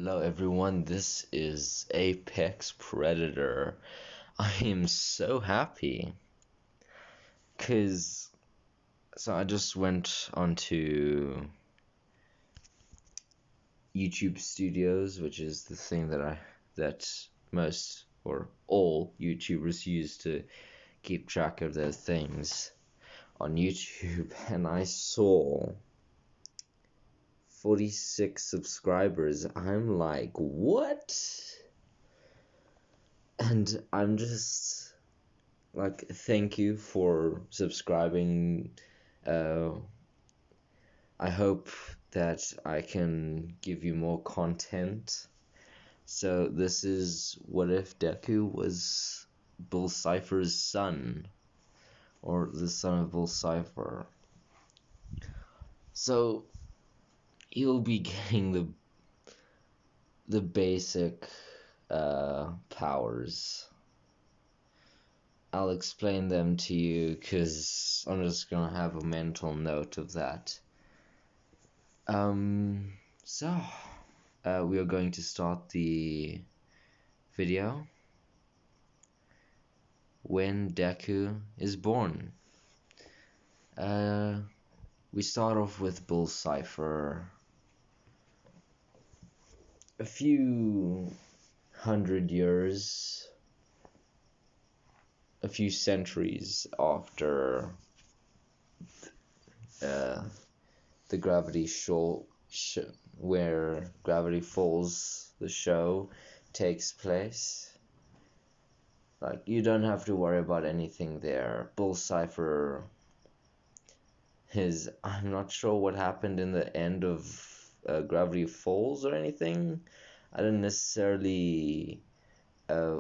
Hello everyone, this is Apex Predator. I am so happy because I just went onto YouTube Studios, which is the thing that most or all YouTubers use to keep track of their things on YouTube, and I saw 46 subscribers. I'm like, what? And I'm just like, thank you for subscribing. I hope that I can give you more content. So this is what if Deku was Bill Ciphers' son, or the son of Bill Cipher. So he'll be getting the basic powers. I'll explain them to you because I'm just gonna have a mental note of that. We are going to start the video when Deku is born. We start off with Bill Cipher. A few hundred years, a few centuries after the Gravity show, where Gravity Falls, the show, takes place. Like, you don't have to worry about anything there. Bill Cipher I'm not sure what happened in the end of Gravity Falls or anything. I didn't necessarily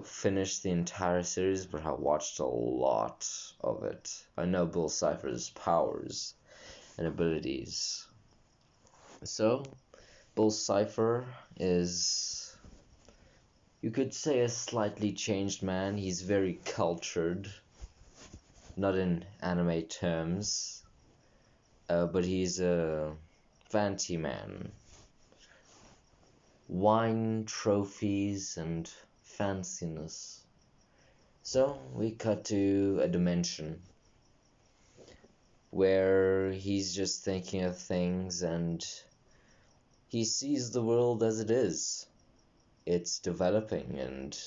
finish the entire series, but I watched a lot of it. I know Bill Cipher's powers and abilities. So, Bill Cipher is, you could say, a slightly changed man. He's very cultured, not in anime terms, but he's a fancy man. Wine, trophies, and fanciness. So we cut to a dimension where he's just thinking of things and he sees the world as it is. It's developing, and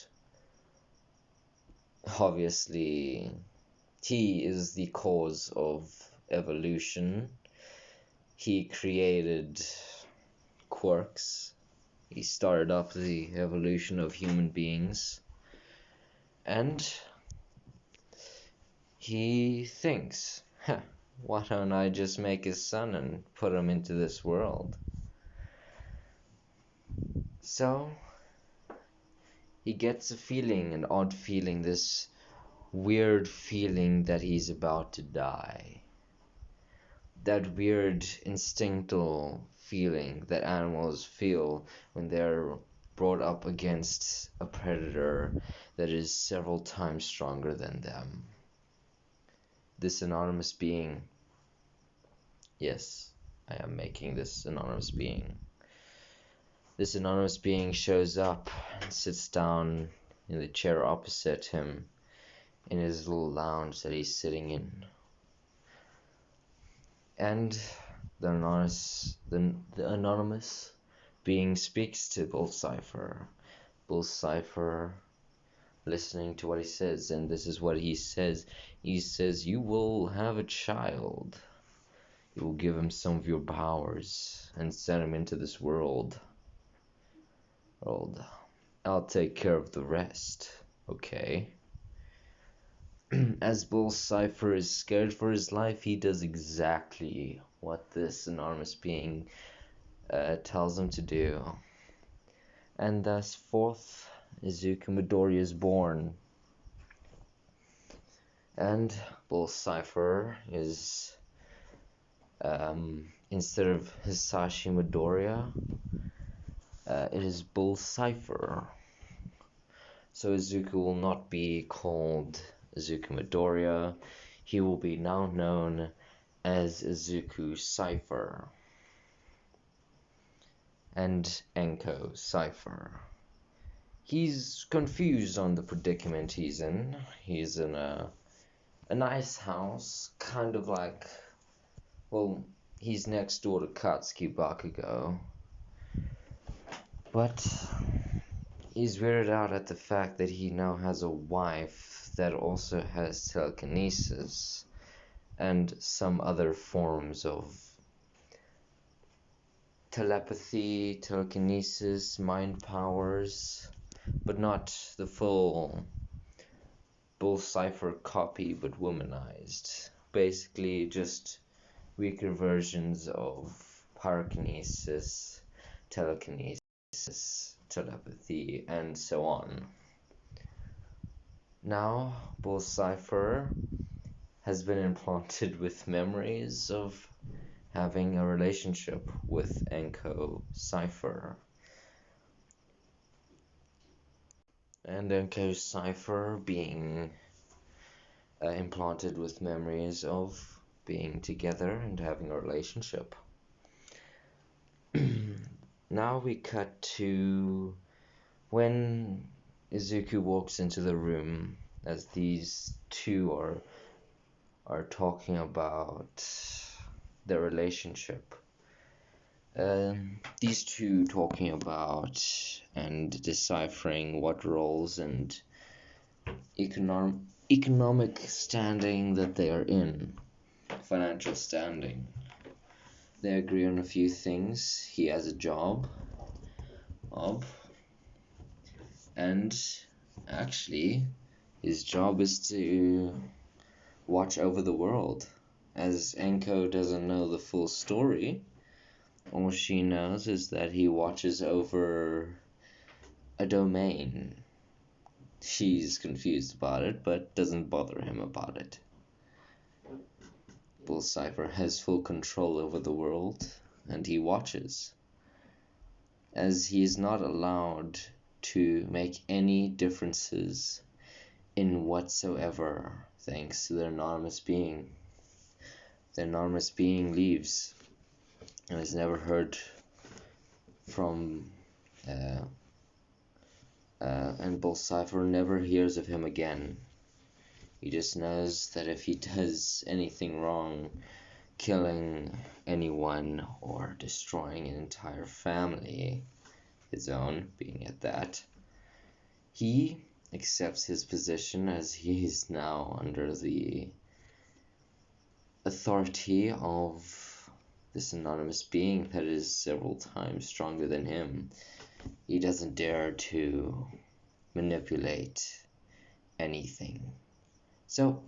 obviously he is the cause of evolution. He created quirks. He started up the evolution of human beings, and he thinks, why don't I just make his son and put him into this world? So he gets a feeling, an odd feeling, this weird feeling that he's about to die. That weird instinctual feeling that animals feel when they're brought up against a predator that is several times stronger than them. This anonymous being, yes, I am making this anonymous being. This anonymous being shows up and sits down in the chair opposite him in his little lounge that he's sitting in. And the anonymous being speaks to Bill Cipher. Bill Cipher listening to what he says, and this is what he says. He says, you will have a child. You will give him some of your powers and send him into this world. I'll take care of the rest. Okay. As Bill Cipher is scared for his life, he does exactly what this anonymous being tells him to do. And thus forth, Izuku Midoriya is born. And Bill Cipher is, instead of Hisashi Midoriya, it is Bill Cipher. So Izuku will not be called Izuku Midoriya. He will be now known as Izuku Cipher. and Izuku Cipher. He's confused on the predicament he's in. He's in a nice house, kind of like, well, he's next door to Katsuki Bakugo. But he's weirded out at the fact that he now has a wife that also has telekinesis and some other forms of telepathy, telekinesis, mind powers, but not the full Bill Cipher copy, but womanized. Basically, just weaker versions of pyrokinesis, telekinesis, telepathy, and so on. Now, Bill Cipher has been implanted with memories of having a relationship with Izuku Cipher. And Izuku Cipher being implanted with memories of being together and having a relationship. Now we cut to when Izuku walks into the room as these two are talking about their relationship. These two talking about and deciphering what roles and economic standing that they are in, financial standing. They agree on a few things. He has a job, and actually his job is to watch over the world, as Enko doesn't know the full story. All she knows is that he watches over a domain. She's confused about it, but doesn't bother him about it. Bill Cipher has full control over the world, and he watches, as he is not allowed to make any differences in whatsoever, thanks to the anonymous being. The anonymous being leaves and is never heard from, and Bill Ciphers never hears of him again. He just knows that if he does anything wrong, killing anyone or destroying an entire family, his own being at that, he accepts his position as he is now under the authority of this anonymous being that is several times stronger than him. He doesn't dare to manipulate anything. So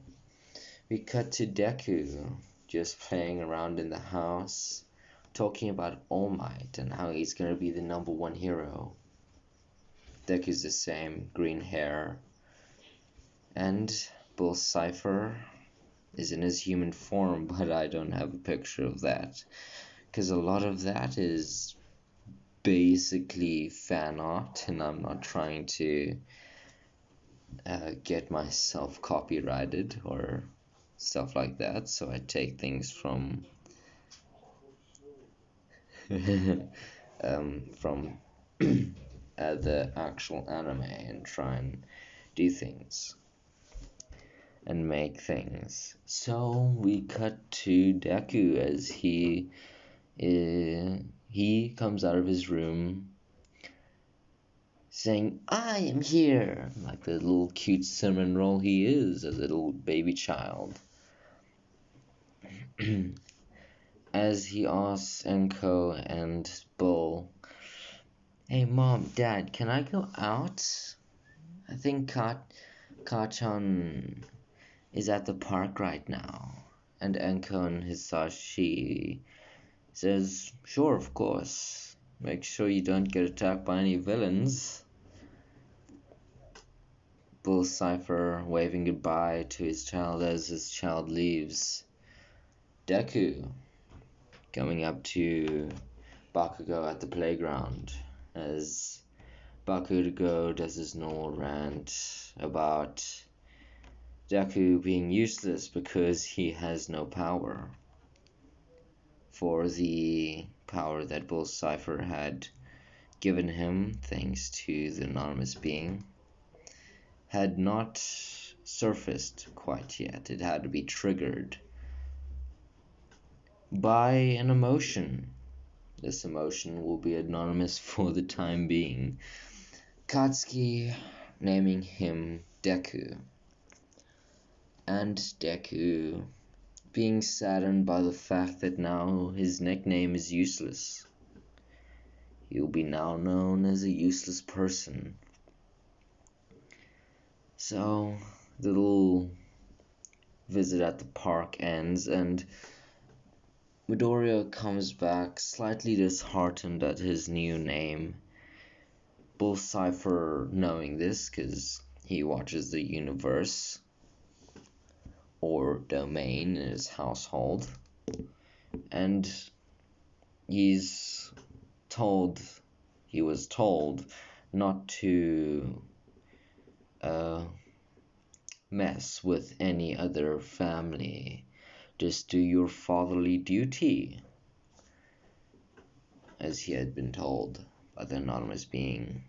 we cut to Deku just playing around in the house, talking about All Might and how he's gonna be the #1 hero. Deku's the same, green hair, and Bill Cipher is in his human form, but I don't have a picture of that, because a lot of that is basically fan art, and I'm not trying to get myself copyrighted or stuff like that, so I take things from from the actual anime and try and do things and make things. So we cut to Deku as he comes out of his room saying, "I am here," like the little cute cinnamon roll he is, a little baby child. As he asks Enko and Bull, "Hey Mom, Dad, can I go out? I think Kachan is at the park right now." And Enko and Hisashi says, "Sure, of course. Make sure you don't get attacked by any villains." Bill Cipher waving goodbye to his child as his child leaves. Deku coming up to Bakugo at the playground as Bakugo does his normal rant about Deku being useless because he has no power for the power that Bill Cipher had given him, thanks to the anonymous being, had not surfaced quite yet. It had to be triggered by an emotion. This emotion will be anonymous for the time being. Katsuki naming him Deku. And Deku being saddened by the fact that now his nickname is useless. He'll be now known as a useless person. So, the little visit at the park ends, and Midoriya comes back slightly disheartened at his new name. Bill Ciphers knowing this, because he watches the universe or domain in his household, and he was told not to mess with any other family. Just do your fatherly duty, as he had been told by the anonymous being.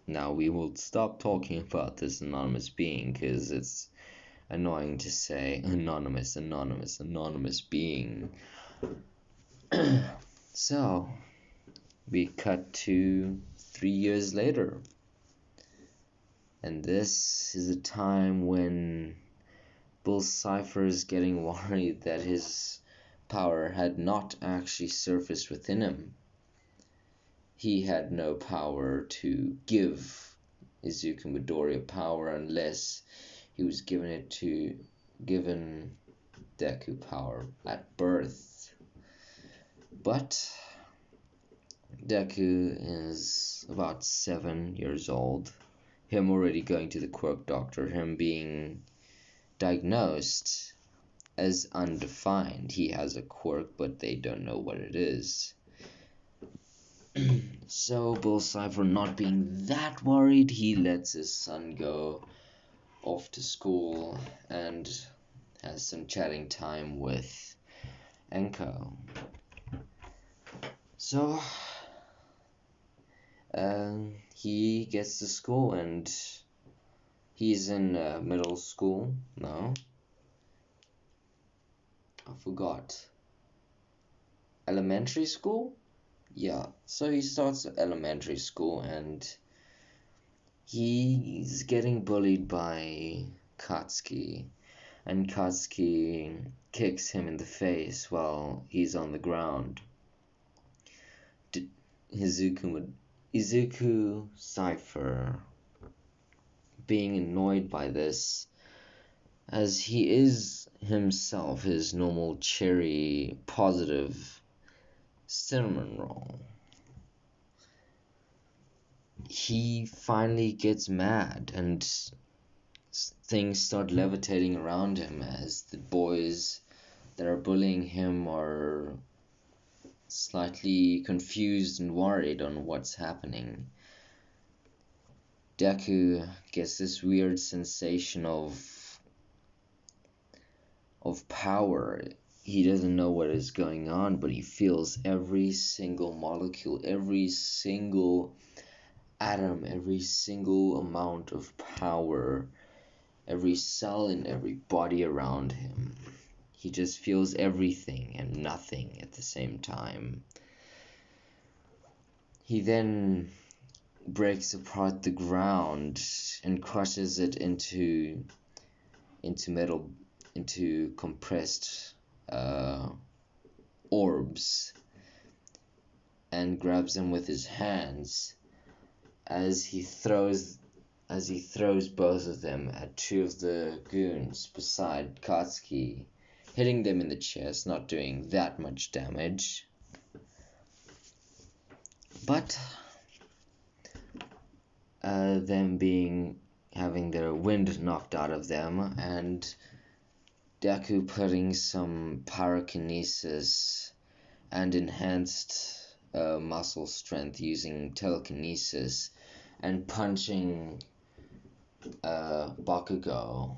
Now we will stop talking about this anonymous being, because it's annoying to say anonymous being. So, we cut to 3 years later. And this is a time when Bill Ciphers is getting worried that his power had not actually surfaced within him. He had no power to give Izuku Midoriya power unless he was given Deku power at birth. But Deku is about 7 years old. Him already going to the quirk doctor, him being diagnosed as undefined. He has a quirk, but they don't know what it is. So Bill Cipher, not being that worried, he lets his son go off to school and has some chatting time with Enko. So he gets to school, and he's in middle school. No, I forgot. Elementary school? Yeah, so he starts elementary school, and he's getting bullied by Katsuki, and Katsuki kicks him in the face while he's on the ground. Izuku Cipher being annoyed by this, as he is himself his normal cheery, positive cinnamon roll. He finally gets mad, and things start levitating around him as the boys that are bullying him are slightly confused and worried on what's happening. Deku gets this weird sensation of power. He doesn't know what is going on, but he feels every single molecule, every single atom, every single amount of power, every cell in every body around him. He just feels everything and nothing at the same time. He then breaks apart the ground and crushes it into compressed orbs, and grabs them with his hands as he throws both of them at two of the goons beside Katsuki, hitting them in the chest, not doing that much damage. But them having their wind knocked out of them, and Deku putting some pyrokinesis and enhanced muscle strength using telekinesis and punching Bakugo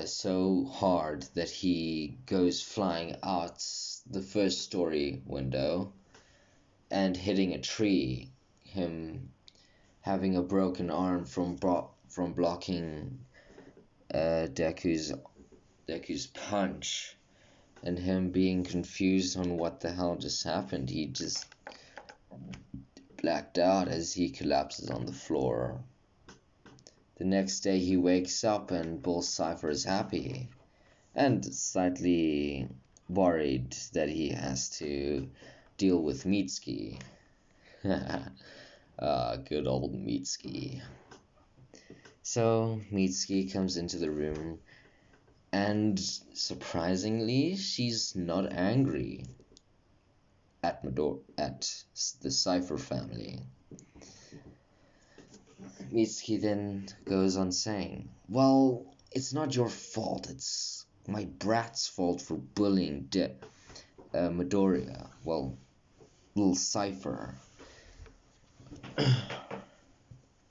so hard that he goes flying out the first story window and hitting a tree, him having a broken arm from blocking Deku's punch, and him being confused on what the hell just happened. He just blacked out as he collapses on the floor. The next day he wakes up and Bill Cipher is happy and slightly worried that he has to deal with Mitsuki. Good old Mitsuki. So Mitsuki comes into the room, and surprisingly, she's not angry at the Cipher family. Mitsuki then goes on saying, "Well, it's not your fault. It's my brat's fault for bullying Midoriya. Well, little Cipher.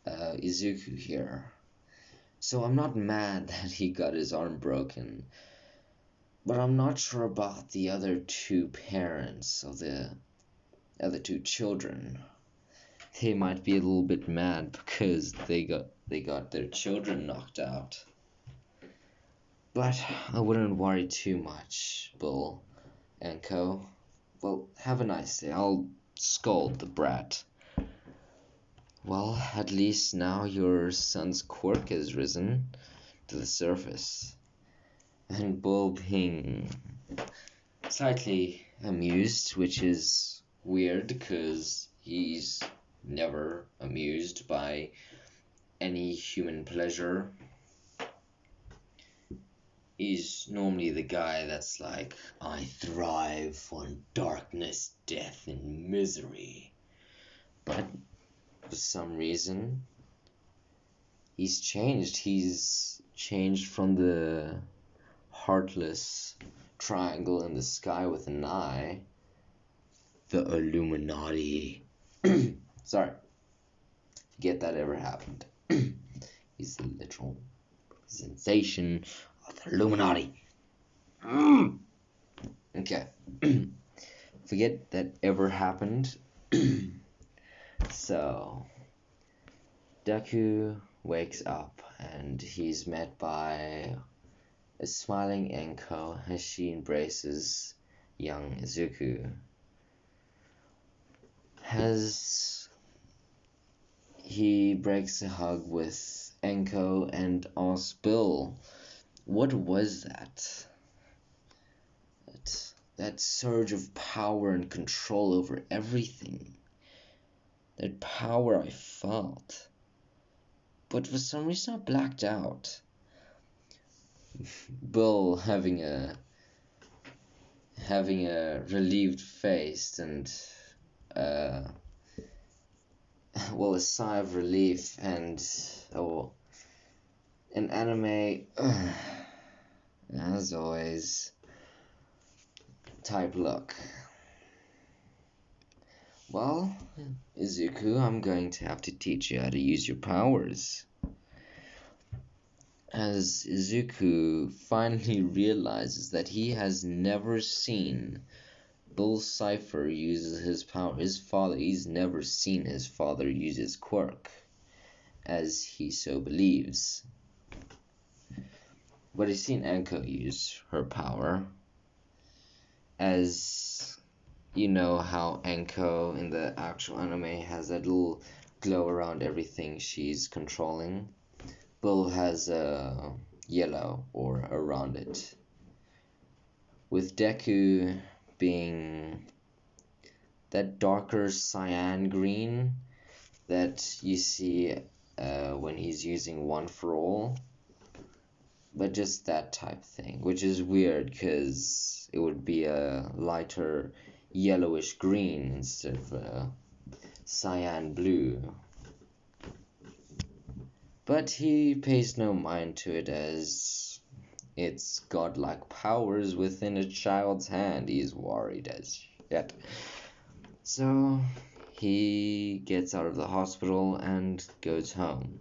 Izuku here. So I'm not mad that he got his arm broken, but I'm not sure about the other two parents of the other two children. They might be a little bit mad because they got their children knocked out. But I wouldn't worry too much, Bill and Co. Well, have a nice day. I'll scold the brat." Well, at least now your son's quirk has risen to the surface. And Bill being slightly amused, which is weird because he's never amused by any human pleasure. He's normally the guy that's like, "I thrive on darkness, death, and misery." But for some reason, he's changed. He's changed from the heartless triangle in the sky with an eye, the Illuminati. Sorry, forget that ever happened. He's the literal sensation of the Illuminati. Okay. Forget that ever happened. So, Deku wakes up and he's met by a smiling Enko as she embraces young Izuku. As he breaks a hug with Enko and asks Bill, what was that? That surge of power and control over everything. That power I felt. But for some reason I blacked out. Bill having a relieved face and a sigh of relief and an anime as always type look. Well, Izuku, I'm going to have to teach you how to use your powers. As Izuku finally realizes that he has never seen Bill Cipher use his power. He's never seen his father use his quirk, as he so believes. But he's seen Enko use her power, as you know how Enko in the actual anime has that little glow around everything she's controlling. Bill has a yellow aura around it. With Deku being that darker cyan green that you see when he's using One for All. But just that type thing, which is weird because it would be a lighter yellowish green instead of cyan blue. But he pays no mind to it as it's godlike powers within a child's hand. He's worried as shit. So he gets out of the hospital and goes home.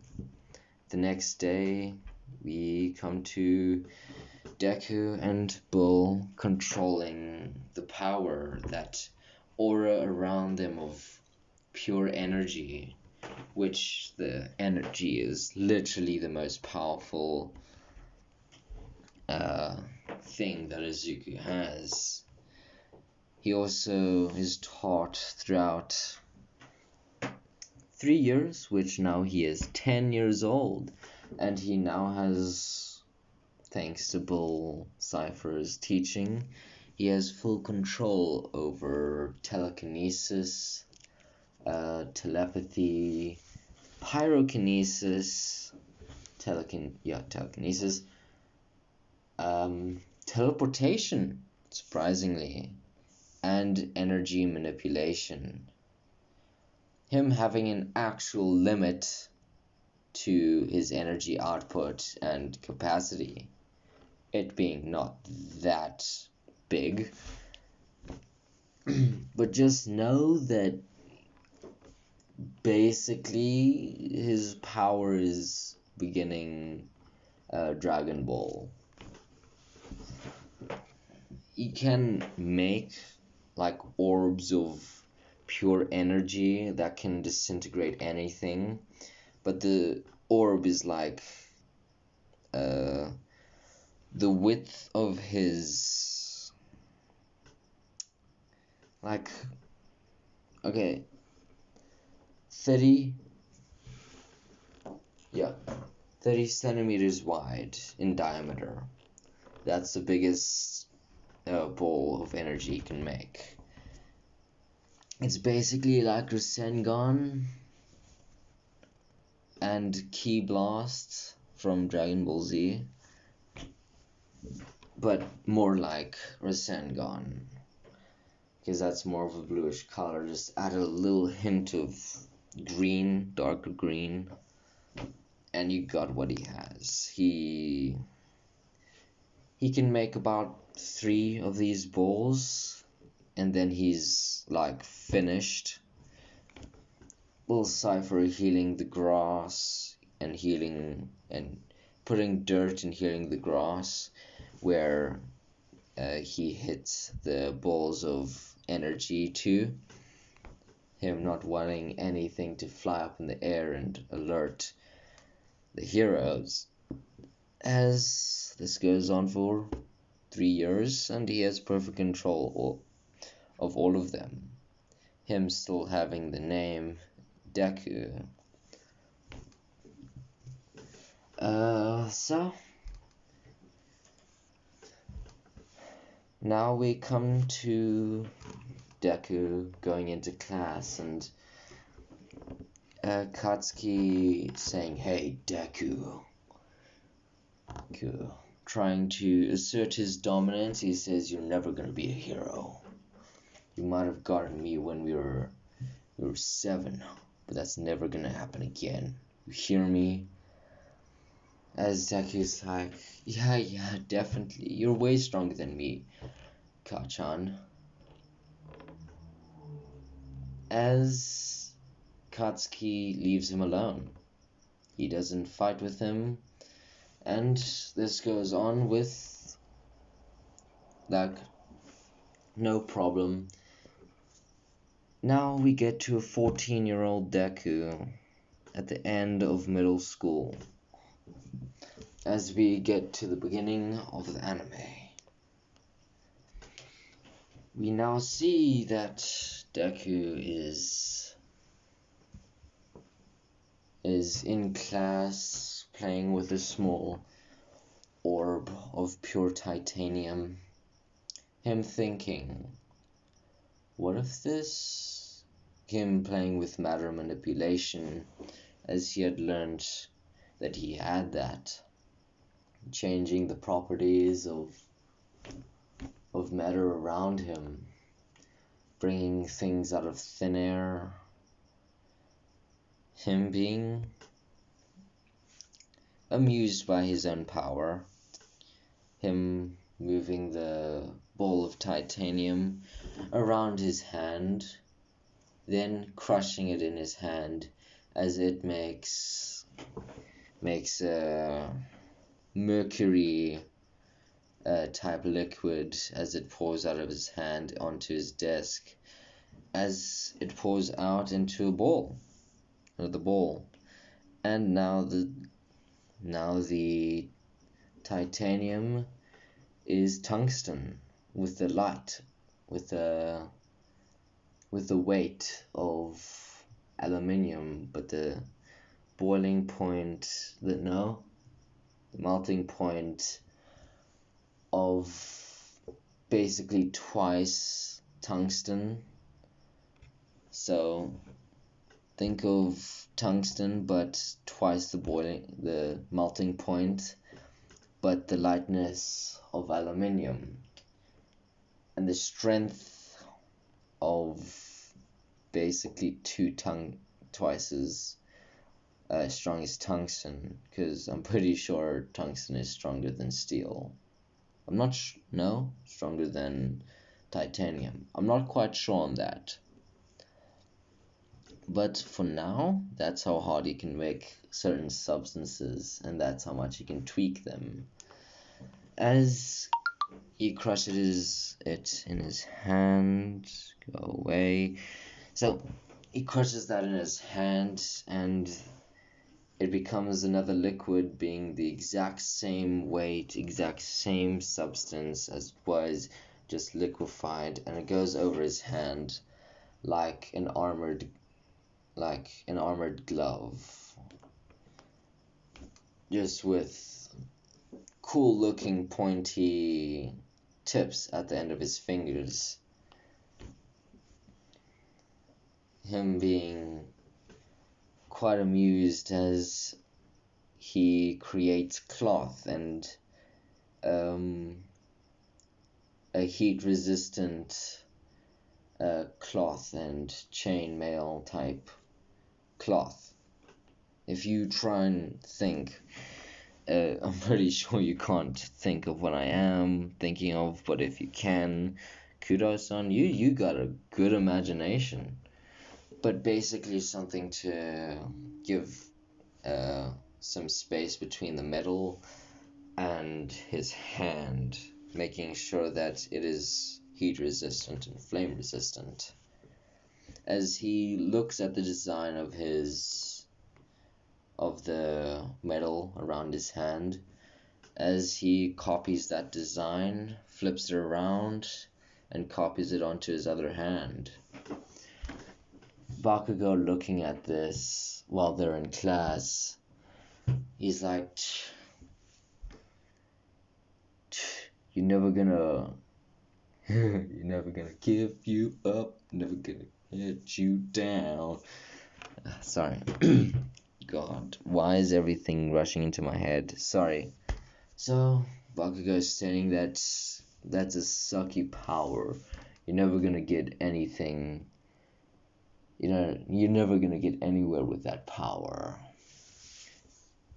The next day, we come to Deku and Bull controlling the power, that aura around them of pure energy, which the energy is literally the most powerful thing that Izuku has. He also is taught throughout 3 years, which now he is 10 years old, and he now has, thanks to Bill Ciphers' teaching, he has full control over telekinesis, telepathy, pyrokinesis, telekinesis, teleportation, surprisingly, and energy manipulation. Him having an actual limit to his energy output and capacity, it being not that big. But just know that basically his power is beginning Dragon Ball. He can make like orbs of pure energy that can disintegrate anything, but the orb is like the width of his, like, okay, 30 centimeters wide in diameter. That's the biggest ball of energy you can make. It's basically like Rasengan and Ki Blast from Dragon Ball Z, but more like Rasengan, because that's more of a bluish color. Just add a little hint of green, darker green, and you got what he has. He can make about 3 of these balls, and then he's like finished. Bill Cipher healing the grass and healing and putting dirt and healing the grass, where he hits the balls of energy too. Him not wanting anything to fly up in the air and alert the heroes. As this goes on for 3 years, and he has perfect control of all of them. Him still having the name Deku. So now we come to Deku going into class, and Katsuki saying, "Hey, Deku," trying to assert his dominance. He says, "You're never gonna be a hero. You might have gotten me when we were 7, but that's never gonna happen again. You hear me?" As Deku's like, yeah, definitely. You're way stronger than me, Kachan. As Katsuki leaves him alone. He doesn't fight with him, and this goes on with, like, no problem. Now we get to a 14-year-old Deku at the end of middle school, as we get to the beginning of the anime. We now see that Deku is in class playing with a small orb of pure titanium. Him thinking, what if this? Him playing with matter manipulation, as he had learned that he had that. Changing the properties of matter around him. Bringing things out of thin air. Him being amused by his own power. Him moving the ball of titanium around his hand, then crushing it in his hand as it makes a mercury type liquid as it pours out of his hand onto his desk, as it pours out into a ball, or the ball. And now the titanium is tungsten with the light, with the weight of aluminium, but the boiling point, the melting point of basically twice tungsten. So think of tungsten, but twice the melting point, but the lightness of aluminium, and the strength of basically twice as strong as tungsten, because I'm pretty sure tungsten is stronger than steel. I'm not stronger than titanium. I'm not quite sure on that. But for now, that's how hard he can make certain substances, and that's how much he can tweak them. As he crushes it in his hand, go away. So he crushes that in his hand, and it becomes another liquid, being the exact same weight, exact same substance as was, just liquefied, and it goes over his hand like an armored glove, just with cool looking pointy tips at the end of his fingers. Him being quite amused as he creates cloth and a heat resistant cloth and chainmail type cloth. If you try and think, I'm pretty sure you can't think of what I am thinking of, but if you can, kudos on you. You got a good imagination. But basically something to give some space between the metal and his hand, making sure that it is heat resistant and flame resistant. As he looks at the design of the metal around his hand, as he copies that design, flips it around, and copies it onto his other hand. Bakugo, looking at this while they're in class, he's like, you're never gonna give you up, never gonna let you down. Sorry. God, why is everything rushing into my head? Sorry. So, Bakugo is saying that that's a sucky power. You're never gonna get anything. You're never gonna get anywhere with that power.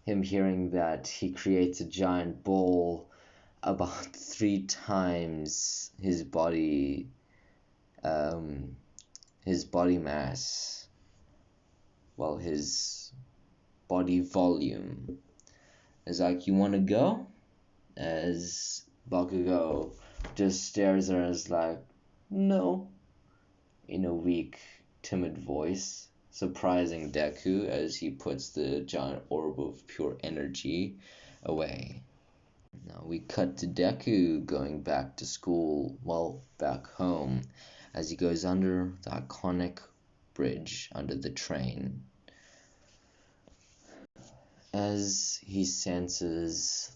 Him hearing that, he creates a giant ball about 3 times his body mass, well, his body volume. Is like, you wanna go? As Bakugo just stares at us like, no, in a weak, timid voice, surprising Deku as he puts the giant orb of pure energy away. Now we cut to Deku going back to school, well, back home, as he goes under the iconic bridge under the train. As he senses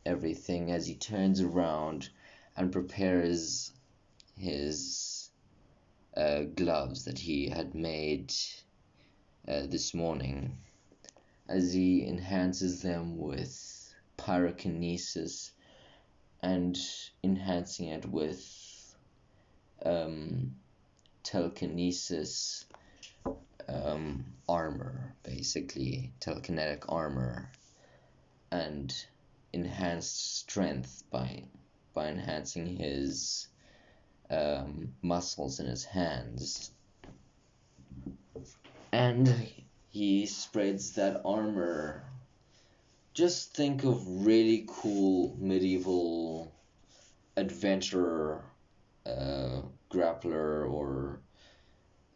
everything, as he turns around and prepares his gloves that he had made this morning, as he enhances them with pyrokinesis and enhancing it with telekinesis armor, basically telekinetic armor, and enhanced strength by enhancing his muscles in his hands. And he spreads that armor just think of really cool medieval adventurer, grappler, or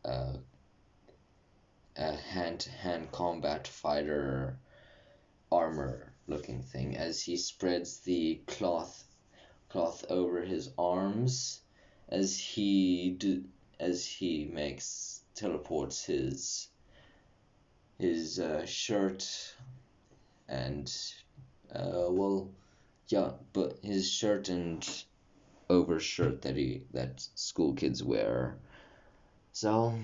uh, a hand-to-hand combat fighter armor looking thing as he spreads the cloth over his arms as he teleports his shirt and but his shirt and overshirt that school kids wear. So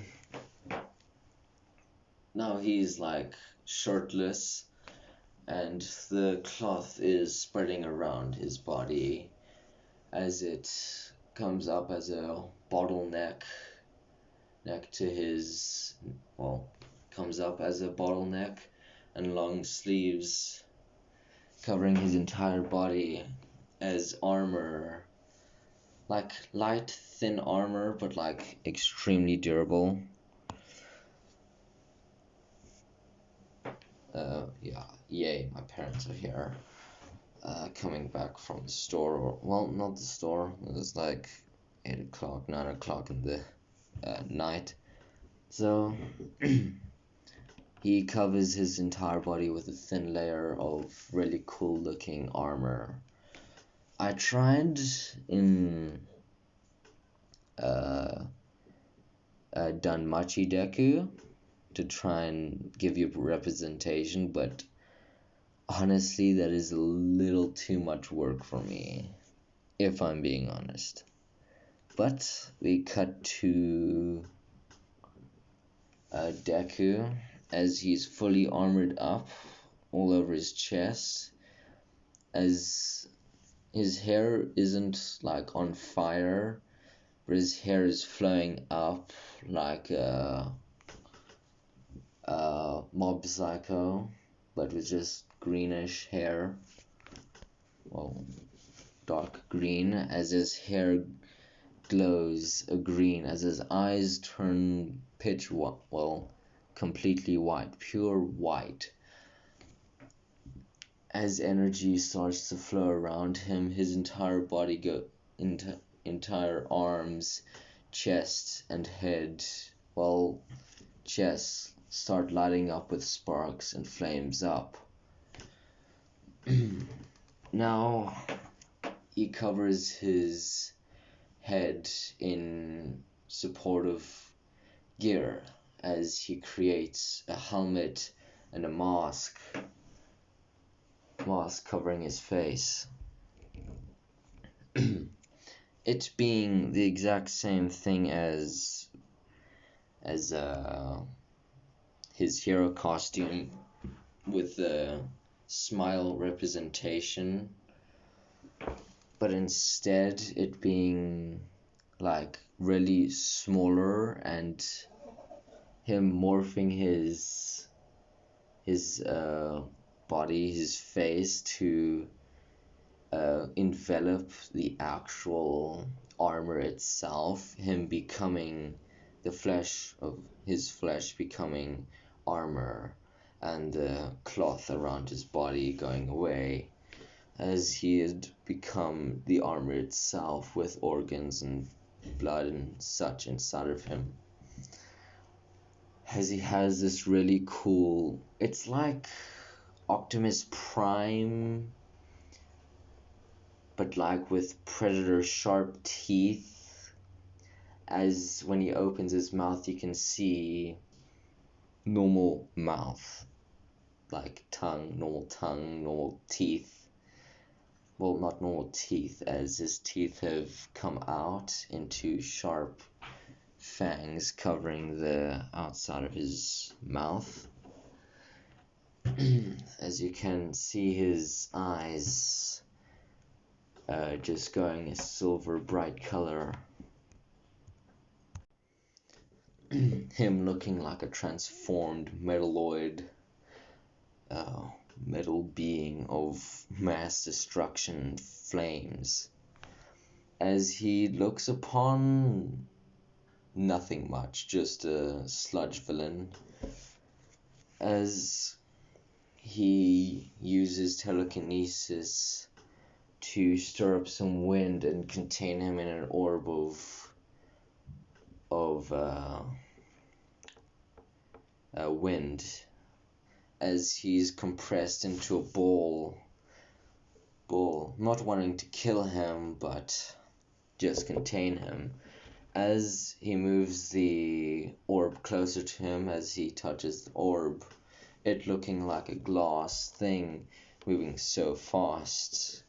now he's like shirtless and the cloth is spreading around his body as it comes up as a bottleneck to his, comes up as a bottleneck and long sleeves covering his entire body as armor, like light thin armor but like extremely durable. Yay, my parents are here. Coming back from the store, or, well, not the store, it was like 8 o'clock, 9 o'clock in the night. So, he covers his entire body with a thin layer of really cool looking armor. I tried in Danmachi Deku to try and give you representation, but honestly, that is a little too much work for me, if I'm being honest. But we cut to Deku as he's fully armored up all over his chest, as his hair isn't like on fire, but his hair is flowing up like a Mob Psycho, but with just greenish hair, well, dark green, as his hair glows a green, as his eyes turn completely white, pure white. As energy starts to flow around him, his entire body entire arms, chest, and head, chest, start lighting up with sparks and flames up. Now, he covers his head in supportive gear as he creates a helmet and a mask covering his face. It being the exact same thing as his hero costume with the smile representation, but instead it being like really smaller and him morphing his body, his face, to envelop the actual armor itself, him becoming his flesh becoming armor, and the cloth around his body going away, as he had become the armor itself with organs and blood and such inside of him. As he has this really cool, it's like Optimus Prime, but like with Predator sharp teeth, as when he opens his mouth you can see normal mouth, like normal teeth. Well, not normal teeth, as his teeth have come out into sharp fangs covering the outside of his mouth. As you can see his eyes just going a silver bright color. Him looking like a transformed metalloid metal being of mass destruction flames, as he looks upon nothing much, just a sludge villain, as he uses telekinesis to stir up some wind and contain him in an orb of wind, as he's compressed into a ball, not wanting to kill him, but just contain him. As he moves the orb closer to him, as he touches the orb, it looking like a glass thing, moving so fast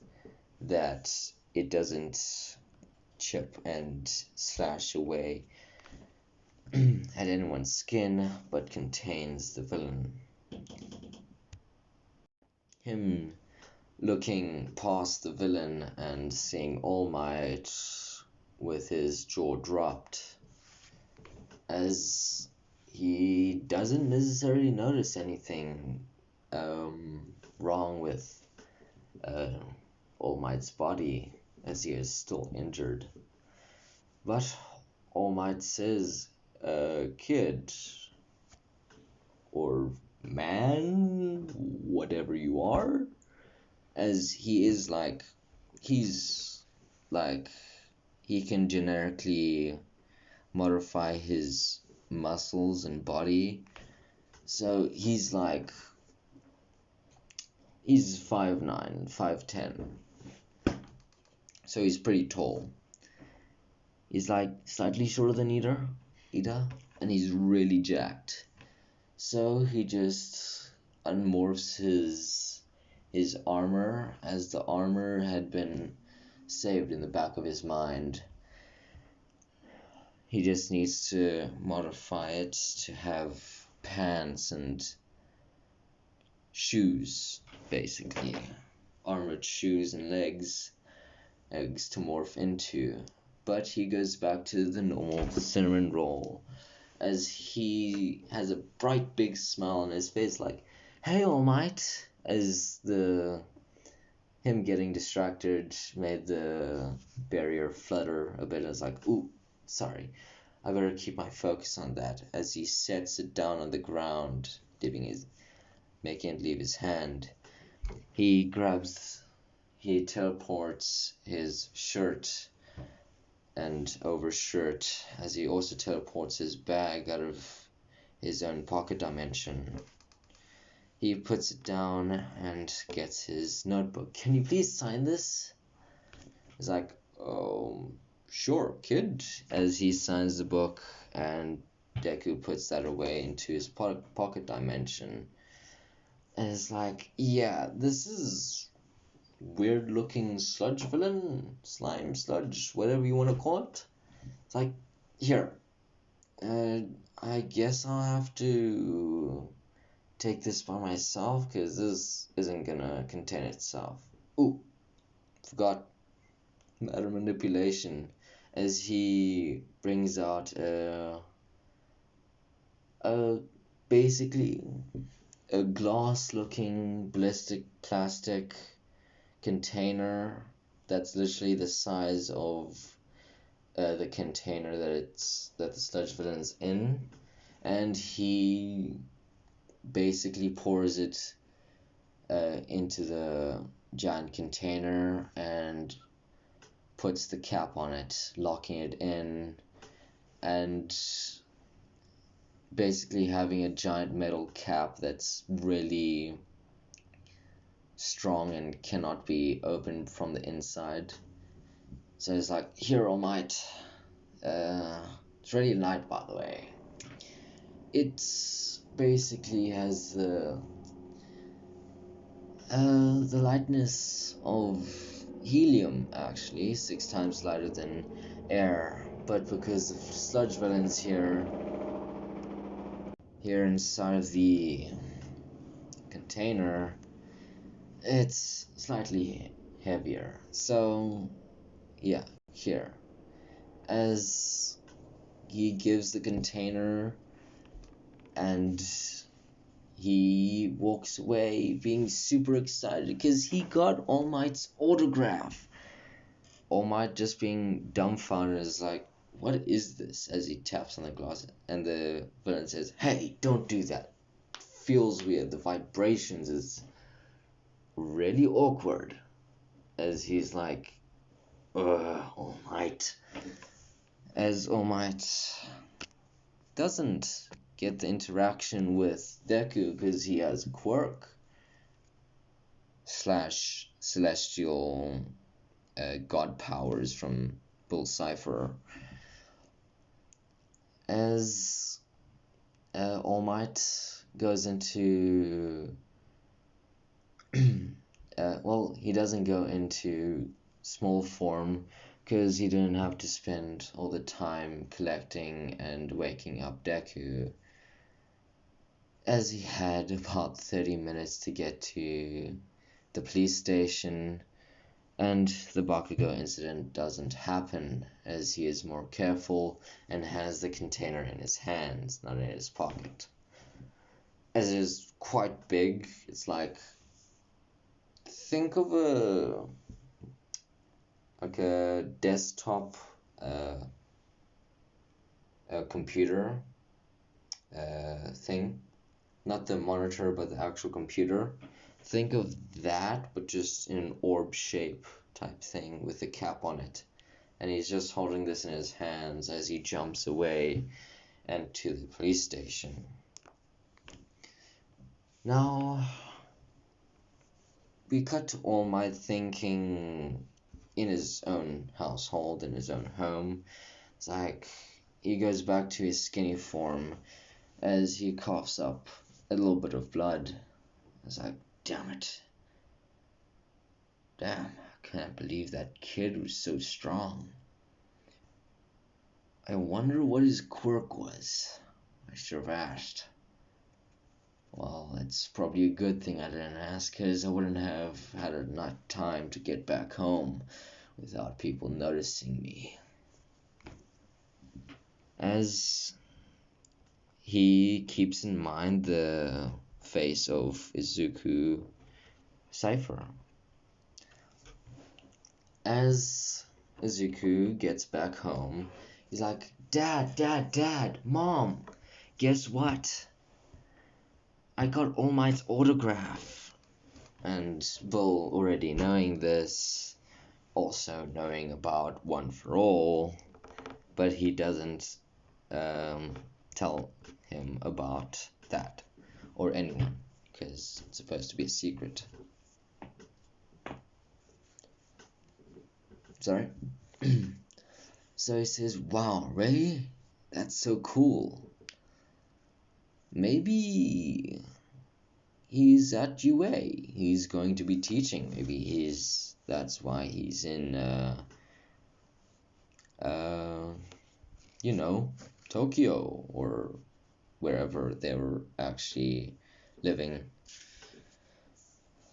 that it doesn't chip and slash away at anyone's skin, but contains the villain. Him looking past the villain and seeing All Might with his jaw dropped, as he doesn't necessarily notice anything wrong with All Might's body, as he is still injured. But All Might says, kid, or man, whatever you are, as he's like, he can generically modify his muscles and body. So he's 5'9", 5'10". So he's pretty tall. He's like slightly shorter than Ida, and he's really jacked. So he just unmorphs his armor, as the armor had been saved in the back of his mind. He just needs to modify it to have pants and shoes, basically. Armored shoes and legs to morph into. But he goes back to the normal cinnamon roll, as he has a bright big smile on his face, like, hey, All Might, as him getting distracted made the barrier flutter a bit. I was like, ooh, sorry, I better keep my focus on that, as he sets it down on the ground, making it leave his hand. He teleports his shirt and overshirt, as he also teleports his bag out of his own pocket dimension. He puts it down and gets his notebook. Can you please sign this? He's like, oh, sure, kid. As he signs the book, and Deku puts that away into his pocket dimension. And it's like, yeah, this is weird looking sludge villain, slime, sludge, whatever you want to call it. It's like, here, I guess I'll have to take this by myself, because this isn't gonna contain itself. Ooh, forgot matter manipulation, as he brings out basically a glass looking ballistic plastic container that's literally the size of the container that the sludge villain's in, and he basically pours it into the giant container and puts the cap on it, locking it in, and basically having a giant metal cap that's really strong and cannot be opened from the inside. So it's like, here, All Might. It's really light, by the way. It's basically has the lightness of helium, actually, 6 times lighter than air. But because the sludge villain's here inside of the container, it's slightly heavier. So yeah, here, as he gives the container and he walks away being super excited because he got All Might's autograph. All Might just being dumbfounded is like, what is this? As he taps on the glass, and the villain says, hey, don't do that. feels weird. The vibrations is really awkward. As he's like, All Might. As All Might doesn't get the interaction with Deku because he has quirk slash celestial god powers from Bill Ciphers. As All Might goes into well, he doesn't go into small form because he didn't have to spend all the time collecting and waking up Deku, as he had about 30 minutes to get to the police station, and the Bakugo incident doesn't happen as he is more careful and has the container in his hands, not in his pocket. As it is quite big, it's like, think of a desktop a computer thing, not the monitor but the actual computer. Think of that, but just in an orb shape type thing with a cap on it, and he's just holding this in his hands as he jumps away and to the police station. Now we cut to All Might thinking in his own household, in his own home. It's like he goes back to his skinny form as he coughs up a little bit of blood. It's like, damn it. Damn, I can't believe that kid was so strong. I wonder what his quirk was. I should have asked. Well, it's probably a good thing I didn't ask, because I wouldn't have had enough time to get back home without people noticing me. As he keeps in mind the face of Izuku Cipher. As Izuku gets back home, he's like, Dad, Mom, guess what? I got All Might's autograph. And Bill, already knowing this, also knowing about One for All, but he doesn't tell him about that, or anyone, because it's supposed to be a secret. Sorry? So he says, wow, really? That's so cool. Maybe he's at UA. He's going to be teaching. Maybe that's why he's in, Tokyo, or wherever they were actually living.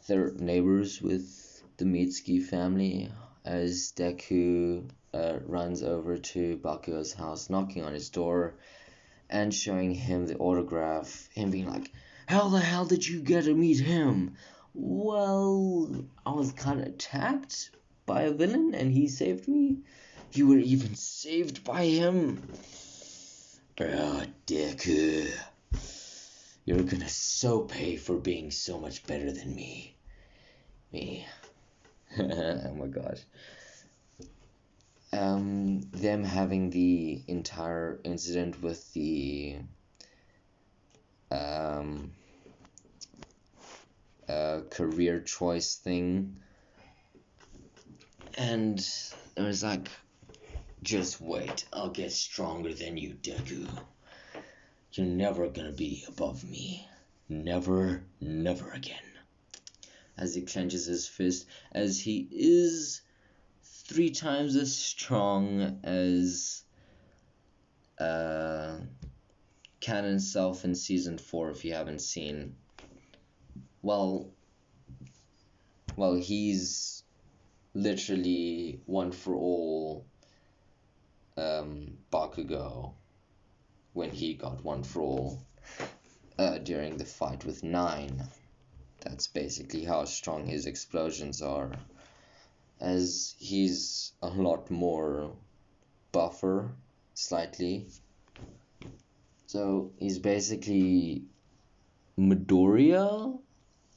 They're neighbors with the Mitsuki family, as Deku runs over to Bakugo's house, knocking on his door and showing him the autograph, him being like, how the hell did you get to meet him? Well, I was kind of attacked by a villain and he saved me. You were even saved by him. Oh, Deku, you're gonna so pay for being so much better than me. Oh my gosh. Them having the entire incident with the career choice thing, and it was like, just wait, I'll get stronger than you, Deku. You're never gonna be above me. Never, never again. As he clenches his fist, as he is 3 times as strong as Canon Self in Season 4, if you haven't seen. Well, he's literally One for All Bakugo when he got One for All during the fight with 9. That's basically how strong his explosions are, as he's a lot more buffer, slightly. So he's basically Midoriya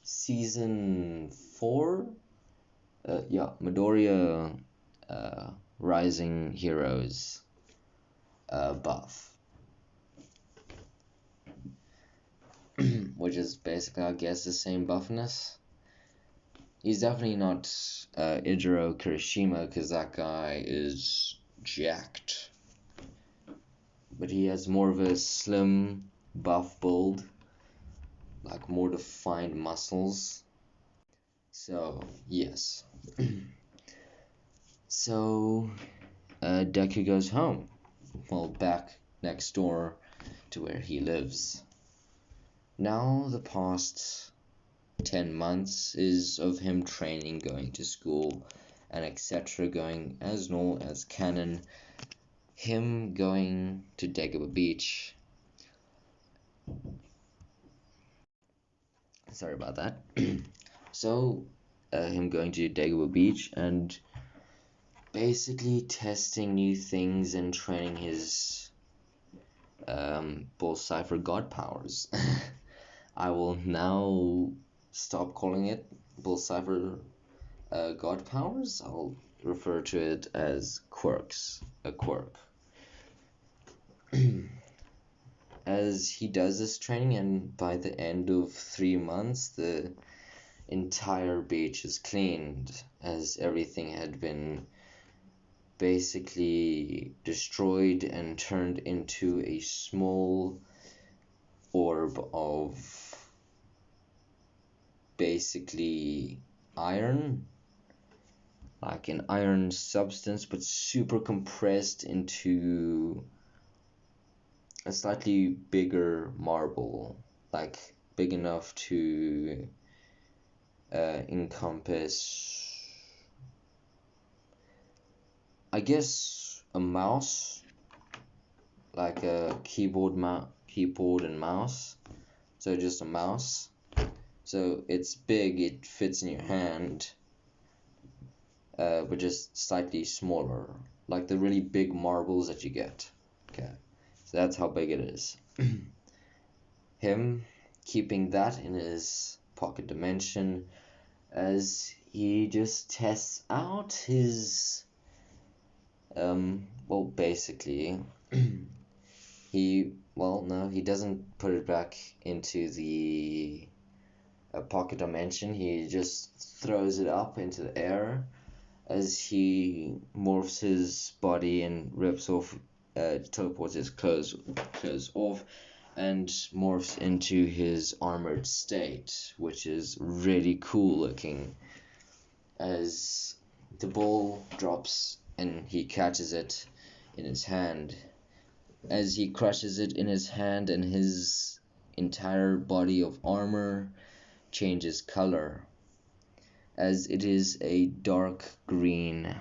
season 4. Yeah, Midoriya Rising Heroes buff. Which is basically, I guess, the same buffness. He's definitely not Ijiro Kirishima, because that guy is jacked. But he has more of a slim, buff build, like more defined muscles. So, yes. So, Deku goes home. Well, back next door to where he lives. Now, the past 10 months is of him training, going to school, and etc., going as normal as canon. Him going to Dagobah Beach. Sorry about that. So, him going to Dagobah Beach and basically testing new things and training his Bill Ciphers god powers. I will now stop calling it Bill Ciphers god powers. I'll refer to it as quirks. A quirk. As he does this training, and by the end of 3 months, the entire beach is cleaned, as everything had been basically destroyed and turned into a small orb of basically iron, like an iron substance, but super compressed into a slightly bigger marble, like big enough to encompass, I guess, a mouse, like a keyboard and mouse. So just a mouse. So it's big, it fits in your hand, but just slightly smaller, like the really big marbles that you get. Okay, so that's how big it is. Him keeping that in his pocket dimension as he just tests out his well, basically he doesn't put it back into the pocket dimension. He just throws it up into the air as he morphs his body and rips off, teleports his clothes off, and morphs into his armored state, which is really cool looking, as the ball drops and he catches it in his hand. As he crushes it in his hand, and his entire body of armor changes color, as it is a dark green,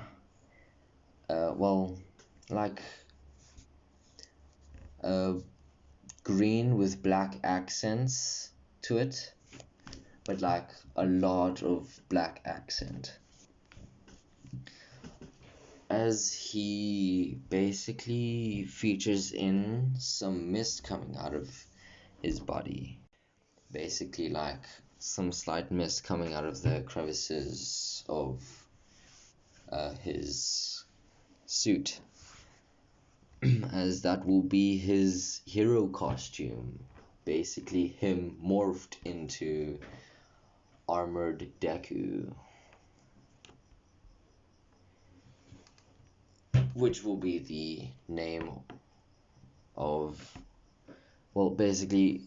like green with black accents to it, but like a lot of black accent, as he basically features in some mist coming out of his body, basically like some slight mist coming out of the crevices of his suit, as that will be his hero costume, basically him morphed into armored Deku, which will be the name of, well, basically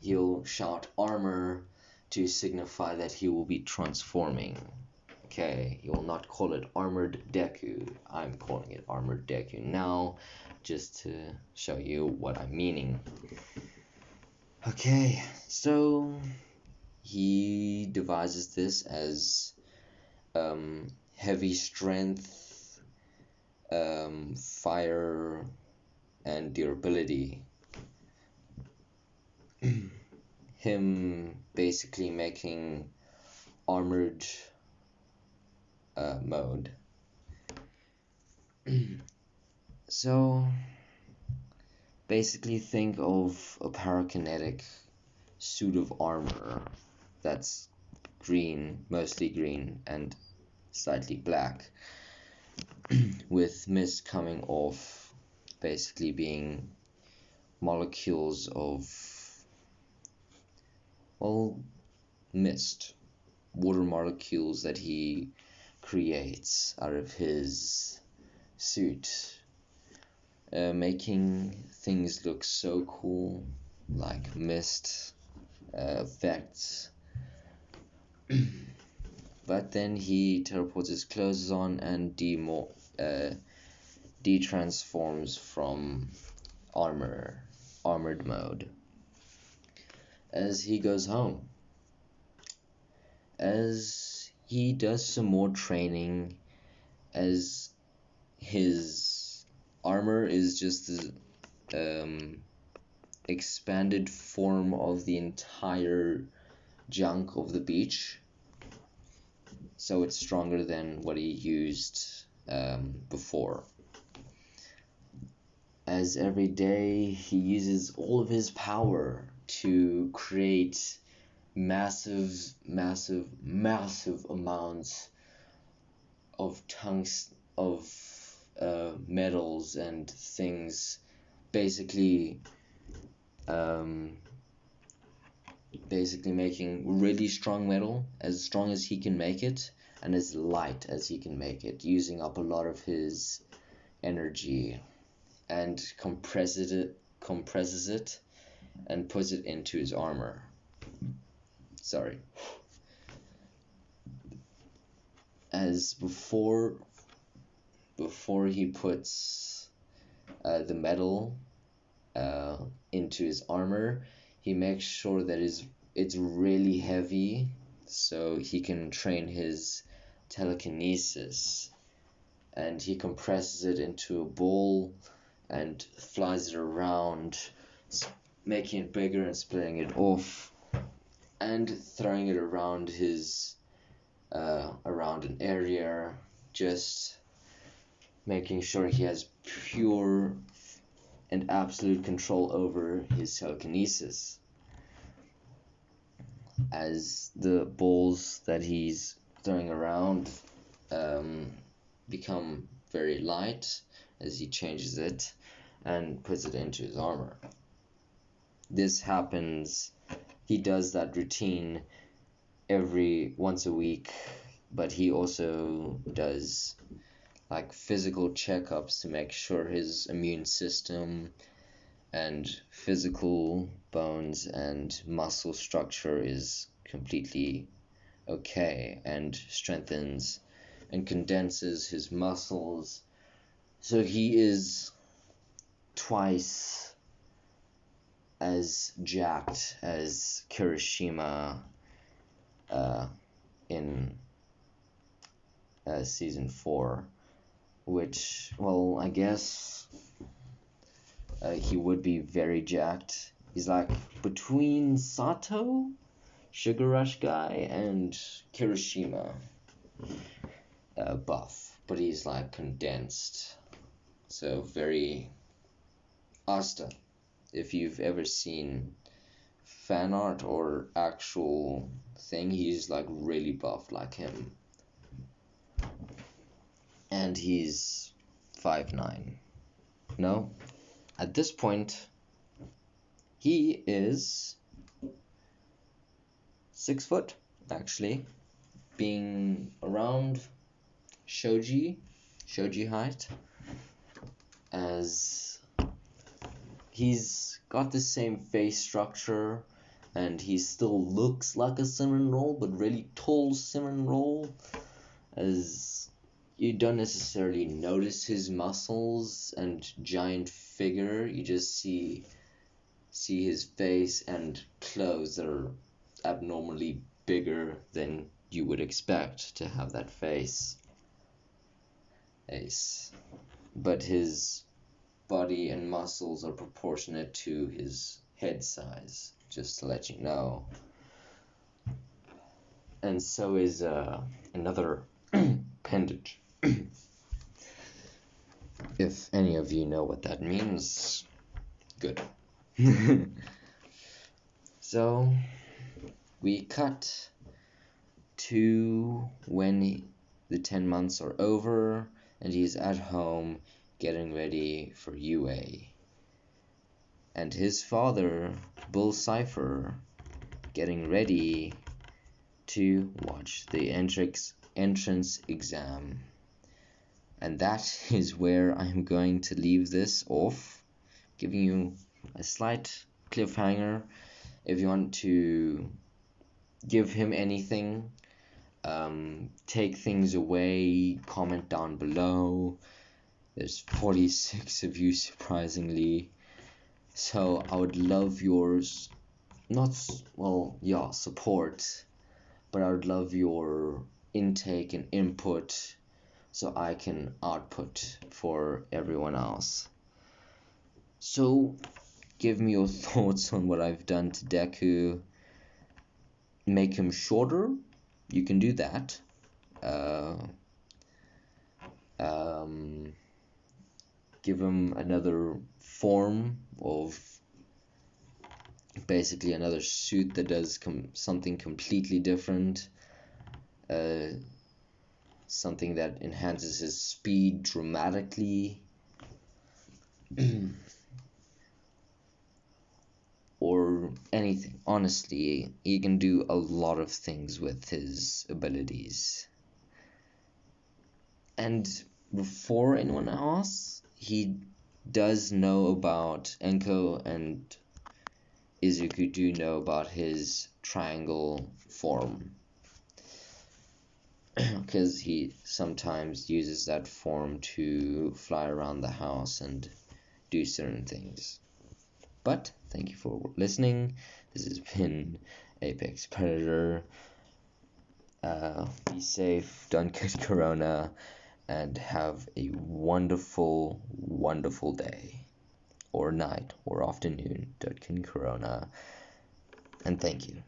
he'll shout armor to signify that he will be transforming. Okay, he will not call it armored Deku. I'm calling it armored Deku now, just to show you what I'm meaning. Okay, so he devises this as heavy strength, fire, and durability. Him basically making armored mode. So basically think of a parakinetic suit of armor that's green, mostly green, and slightly black, with mist coming off, basically being molecules of, well, mist, water molecules that he creates out of his suit, making things look so cool, like mist effects. But then he teleports his clothes on and de-transforms from armored mode as he goes home. As he does some more training, as his armor is just the expanded form of the entire junk of the beach, so it's stronger than what he used before. As every day he uses all of his power to create massive amounts of metals and things, basically making really strong metal, as strong as he can make it and as light as he can make it, using up a lot of his energy, and compresses it and puts it into his armor. Sorry. As before he puts the metal into his armor, he makes sure that it's really heavy so he can train his telekinesis, and he compresses it into a ball and flies it around, making it bigger and splitting it off and throwing it around around an area, just making sure he has pure and absolute control over his telekinesis. As the balls that he's throwing around become very light, as he changes it and puts it into his armor. This happens, he does that routine once a week, but he also does like physical checkups to make sure his immune system and physical bones and muscle structure is completely okay, and strengthens and condenses his muscles, so he is twice as jacked as Kirishima in season 4, which, well, I guess he would be very jacked. He's like between Sato, Sugar Rush guy, and Kirishima buff, but he's like condensed, so very Asta. If you've ever seen fan art or actual thing, he's like really buff like him, and he's 5'9". No, at this point he is 6 foot, actually, being around shoji height, as he's got the same face structure, and he still looks like a cinnamon roll, but really tall cinnamon roll, as you don't necessarily notice his muscles and giant figure. You just see his face and clothes that are abnormally bigger than you would expect to have that face. But his body and muscles are proportionate to his head size, just to let you know. And so is another pendant. If any of you know what that means, good. So we cut to when the 10 months are over and he's at home getting ready for UA. And his father, Bill Cipher, getting ready to watch the entrance exam. And that is where I'm going to leave this off, giving you a slight cliffhanger. If you want to give him anything, take things away, comment down below. There's 46 of you, surprisingly. So I would love yours, support, but I would love your intake and input so I can output for everyone else. So give me your thoughts on what I've done to Deku. Make him shorter, you can do that. Give him another form of basically another suit that does something completely different. Something that enhances his speed dramatically. Or anything. Honestly, he can do a lot of things with his abilities. And before anyone else, he does know about Enko, and Izuku do know about his triangle form. Because he sometimes uses that form to fly around the house and do certain things. But thank you for listening. This has been Apex Predator. Be safe, don't get corona, and have a wonderful, wonderful day, or night, or afternoon. Don't get corona. And thank you.